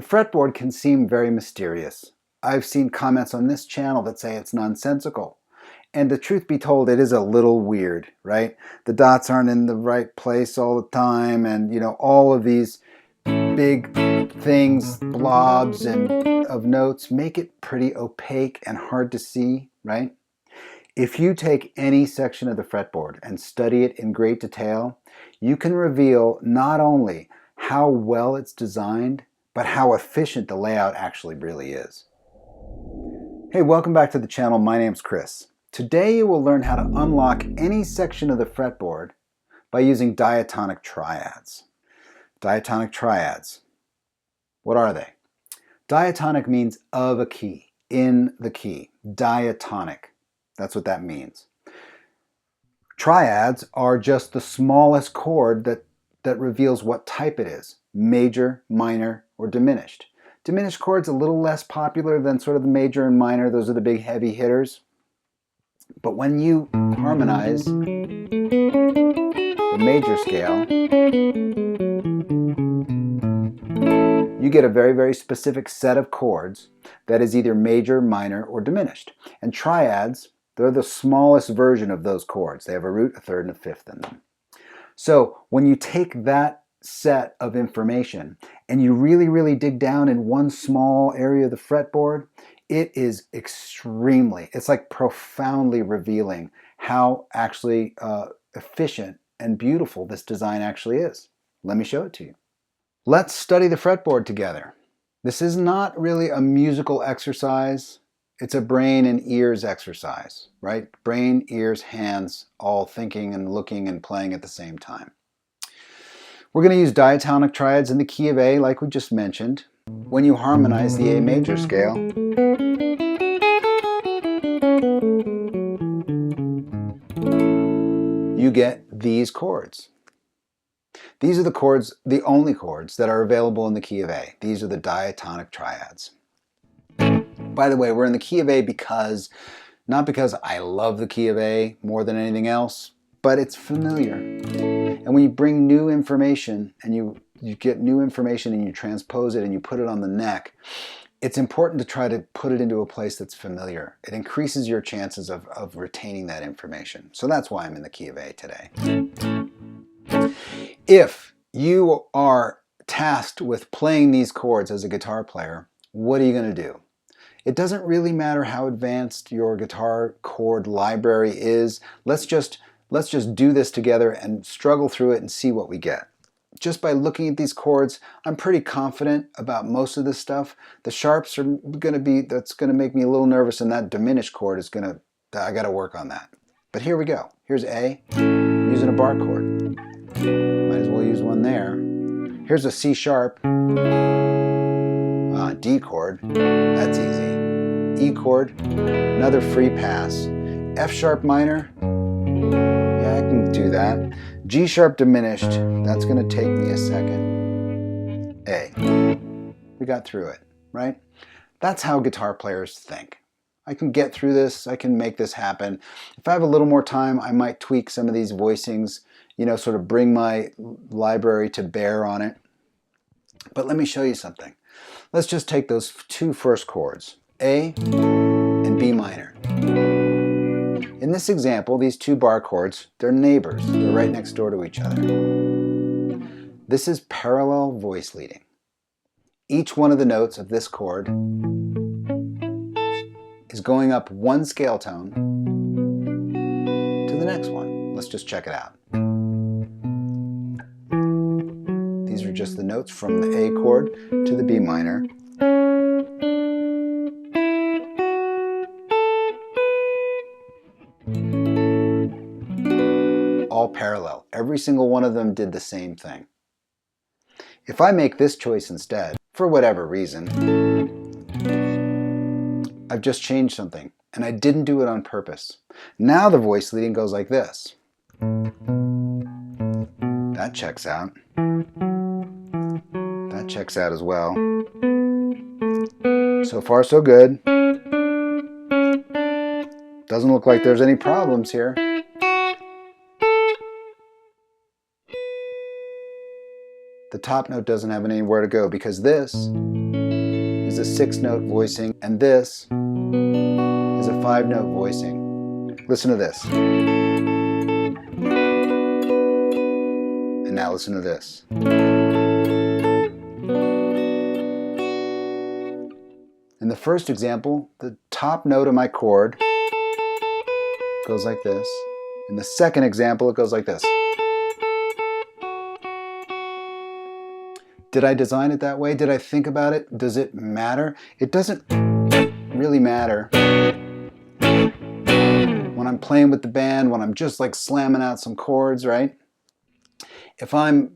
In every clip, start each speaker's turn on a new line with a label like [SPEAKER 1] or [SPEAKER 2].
[SPEAKER 1] fretboard can seem very mysterious. I've seen comments on this channel that say it's nonsensical. And the truth be told, it is a little weird, right? The dots aren't in the right place all the time, and all of these big things, blobs and of notes make it pretty opaque and hard to see, right? If you take any section of the fretboard and study it in great detail, you can reveal not only how well it's designed, but how efficient the layout actually really is. Hey, welcome back to the channel. My name's Chris. Today you will learn how to unlock any section of the fretboard by using diatonic triads. Diatonic triads. What are they? Diatonic means of a key, in the key. Diatonic. That's what that means. Triads are just the smallest chord that reveals what type it is. Major, minor, or diminished. Diminished chords a little less popular than sort of the major and minor. Those are the big heavy hitters. But when you harmonize the major scale, you get a very, very specific set of chords that is either major, minor, or diminished. And triads, they're the smallest version of those chords. They have a root, a third, and a fifth in them. So when you take that set of information and you really, really dig down in one small area of the fretboard, it is it's like profoundly revealing how actually efficient and beautiful this design actually is. Let me show it to you. Let's study the fretboard together. This is not really a musical exercise. It's a brain and ears exercise, right? Brain, ears, hands, all thinking and looking and playing at the same time. We're going to use diatonic triads in the key of A, like we just mentioned. When you harmonize the A major scale, you get these chords. These are the chords, the only chords that are available in the key of A. These are the diatonic triads. By the way, we're in the key of A not because I love the key of A more than anything else, but it's familiar. And when you bring new information and you get new information and you transpose it and you put it on the neck, it's important to try to put it into a place that's familiar. It increases your chances of retaining that information. So that's why I'm in the key of A today. If you are tasked with playing these chords as a guitar player, what are you going to do? It doesn't really matter how advanced your guitar chord library is. Let's just do this together and struggle through it and see what we get. Just by looking at these chords, I'm pretty confident about most of this stuff. The sharps are that's going to make me a little nervous, and that diminished chord I got to work on that. But here we go. Here's A, I'm using a bar chord. Might as well use one there. Here's a C sharp, D chord, that's easy. E chord, another free pass. F sharp minor, yeah, I can do that. G sharp diminished, that's going to take me a second. A, we got through it, right? That's how guitar players think. I can get through this, I can make this happen. If I have a little more time, I might tweak some of these voicings, sort of bring my library to bear on it. But let me show you something. Let's just take those two first chords, A and B minor. In this example, these two bar chords, they're neighbors. They're right next door to each other. This is parallel voice leading. Each one of the notes of this chord is going up one scale tone to the next one. Let's just check it out. These are just the notes from the A chord to the B minor. All parallel. Every single one of them did the same thing. If I make this choice instead, for whatever reason, I've just changed something, and I didn't do it on purpose. Now the voice leading goes like this. That checks out. That checks out as well. So far, so good. Doesn't look like there's any problems here. The top note doesn't have anywhere to go because this is a 6-note voicing, and this is a 5-note voicing. Listen to this. And now listen to this. In the first example, the top note of my chord goes like this. In the second example, it goes like this. Did I design it that way? Did I think about it? Does it matter? It doesn't really matter when I'm playing with the band, when I'm just like slamming out some chords, right? If I'm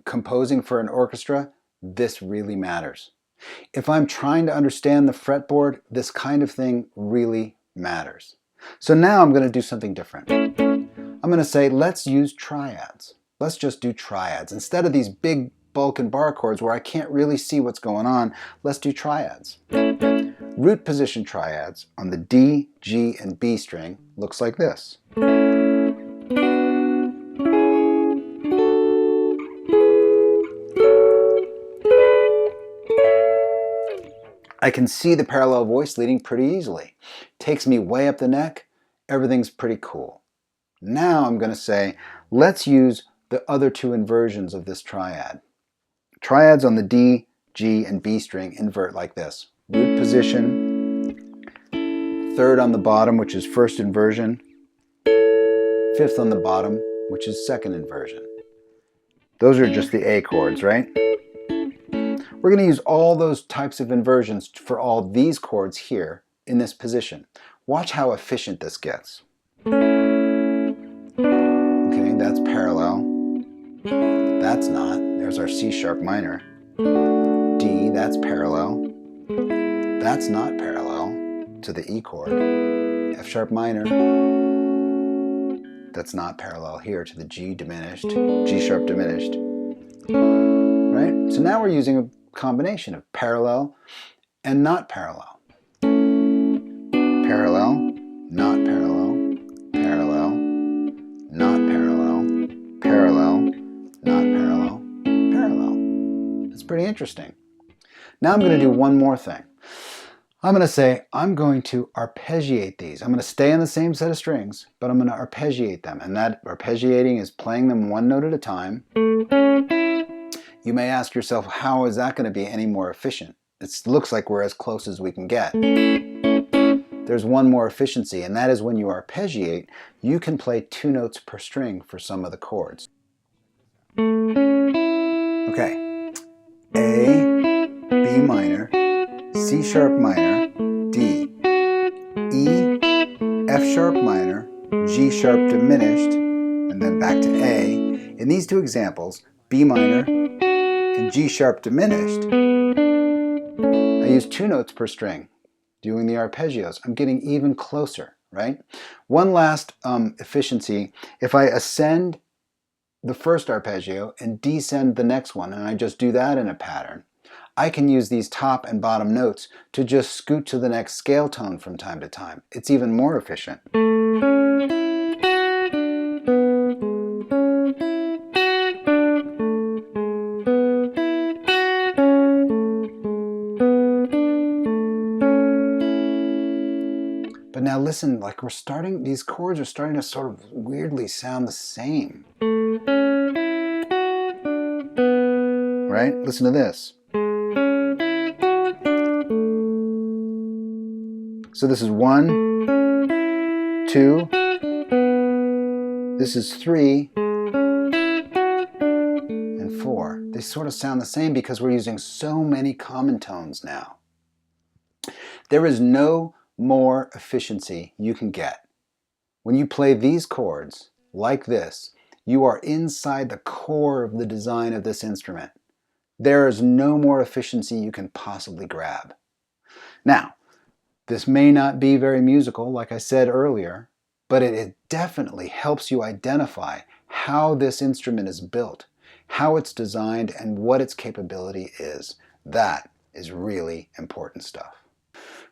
[SPEAKER 1] composing for an orchestra, this really matters. If I'm trying to understand the fretboard, this kind of thing really matters. So now I'm going to do something different. I'm going to say, let's use triads. Let's just do triads. Instead of these big bulk and bar chords where I can't really see what's going on, let's do triads. Root position triads on the D, G, and B string looks like this. I can see the parallel voice leading pretty easily. Takes me way up the neck. Everything's pretty cool. Now I'm going to say, let's use the other two inversions of this triad. Triads on the D, G, and B string invert like this. Root position, third on the bottom, which is first inversion, fifth on the bottom, which is second inversion. Those are just the A chords, right? We're going to use all those types of inversions for all these chords here in this position. Watch how efficient this gets. Okay, that's parallel. That's not. There's our C sharp minor. D, that's parallel. That's not parallel to the E chord. F sharp minor. That's not parallel here to the G diminished, G sharp diminished. Right? So now we're using a combination of parallel and not parallel. Parallel, not parallel, parallel, not parallel, parallel, not parallel, parallel. That's pretty interesting. Now I'm going to do one more thing. I'm going to say, I'm going to arpeggiate these. I'm going to stay on the same set of strings, but I'm going to arpeggiate them. And that arpeggiating is playing them one note at a time. You may ask yourself, how is that going to be any more efficient? It looks like we're as close as we can get. There's one more efficiency, and that is when you arpeggiate, you can play 2 notes per string for some of the chords. Okay. A, B minor, C sharp minor, D, E, F sharp minor, G sharp diminished, and then back to A. In these two examples, B minor and G sharp diminished, I use 2 notes per string doing the arpeggios. I'm getting even closer, right? One last efficiency, if I ascend the first arpeggio and descend the next one, and I just do that in a pattern, I can use these top and bottom notes to just scoot to the next scale tone from time to time. It's even more efficient. But now listen, like these chords are starting to sort of weirdly sound the same. Right? Listen to this. So this is 1, 2, this is 3, and 4. They sort of sound the same because we're using so many common tones now. There is no more efficiency you can get. When you play these chords like this, you are inside the core of the design of this instrument. There is no more efficiency you can possibly grab. Now, this may not be very musical, like I said earlier, but it definitely helps you identify how this instrument is built, how it's designed, and what its capability is. That is really important stuff.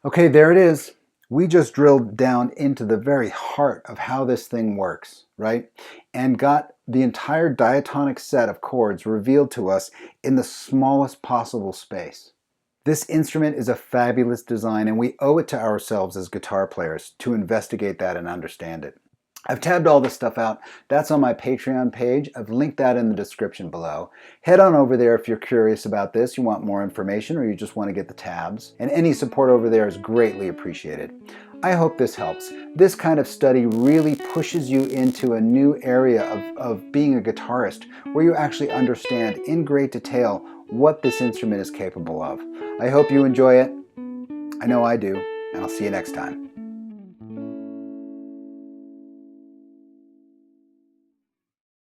[SPEAKER 1] Okay, there it is. We just drilled down into the very heart of how this thing works, right? And got the entire diatonic set of chords revealed to us in the smallest possible space. This instrument is a fabulous design, and we owe it to ourselves as guitar players to investigate that and understand it. I've tabbed all this stuff out. That's on my Patreon page. I've linked that in the description below. Head on over there if you're curious about this, you want more information, or you just want to get the tabs. And any support over there is greatly appreciated. I hope this helps. This kind of study really pushes you into a new area of being a guitarist, where you actually understand in great detail what this instrument is capable of. I hope you enjoy it. I know I do, and I'll see you next time.